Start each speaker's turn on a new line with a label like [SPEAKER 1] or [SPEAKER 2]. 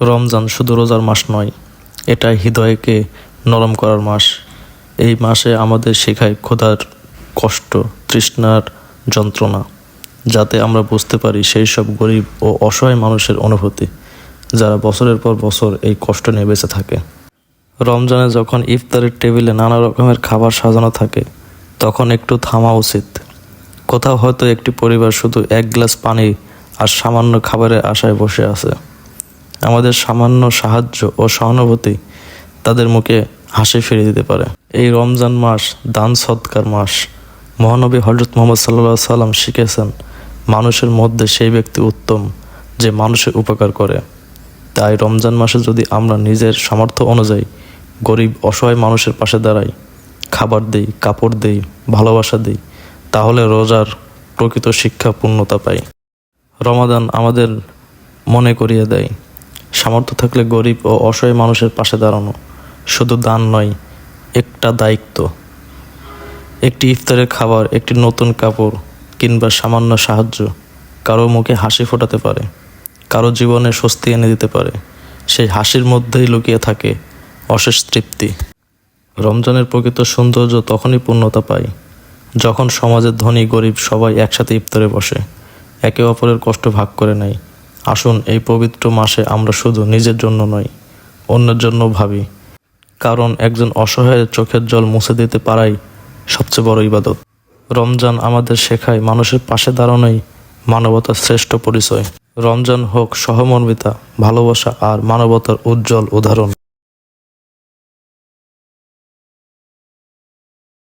[SPEAKER 1] রমজান শুধু রোজার মাস নয়, এটা হৃদয়কে নরম করার মাস। এই মাসে আমাদের শেখায় ক্ষুধার কষ্ট, তৃষ্ণার যন্ত্রণা, যাতে আমরা বুঝতে পারি সেই সব গরিব ও অসহায় মানুষের অনুভূতি, যারা বছরের পর বছর এই কষ্ট নিয়ে বেঁচে থাকে। রমজানে যখন ইফতারের টেবিলে নানা রকমের খাবার সাজানো থাকে, তখন একটু থামা উচিত। কোথাও হয়তো একটি পরিবার শুধু এক গ্লাস পানি আর সামান্য খাবারের আশায় বসে আছে। আমাদের সামান্য সাহায্য ও সহানুভূতি তাদের মুখে হাসি ফিরিয়ে দিতে পারে। এই রমজান মাস দান সদকার মাস। মহানবী হযরত মুহাম্মদ সাল্লাল্লাহু আলাইহি সাল্লাম শিখেছেন, মানুষের মধ্যে সেই ব্যক্তি উত্তম যে মানুষের উপকার করে। তাই রমজান মাসে যদি আমরা নিজের সামর্থ্য অনুযায়ী গরিব অসহায় মানুষের পাশে দাঁড়াই, খাবার দেই, কাপড় দেই, ভালোবাসা দিই, তাহলে রোজার প্রকৃত শিক্ষা পূর্ণতা পাই। রমাদান আমাদের মনে করিয়ে দেয়, সামর্থ্য থাকলে গরিব ও অসহায় মানুষের পাশে দাঁড়ানো শুধু দান নয়, একটা দায়িত্ব। একটি ইফতারের খাবার, একটি নতুন কাপড় কিংবা সামান্য সাহায্য কারো মুখে হাসি ফোটাতে পারে, কারো জীবনে স্বস্তি এনে দিতে পারে। সেই হাসির মধ্যেই লুকিয়ে থাকে অশেষ তৃপ্তি। রমজানের প্রকৃত সৌন্দর্য তখনই পূর্ণতা পায় যখন সমাজের ধনী গরিব সবাই একসাথে ইফতারে বসে, একে অপরের কষ্ট ভাগ করে নেয়। আসুন এই পবিত্র মাসে আমরা শুধু নিজের জন্য নয়, অন্যের জন্য ভাবি, কারণ একজন অসহায়ের চোখের জল মুছে দিতে পারাই সবচেয়ে বড় ইবাদত। রমজান আমাদের শেখায় মানুষের পাশে দাঁড়ানোই মানবতার শ্রেষ্ঠ পরিচয়। রমজান হোক সহমর্মিতা, ভালোবাসা আর মানবতার উজ্জ্বল উদাহরণ।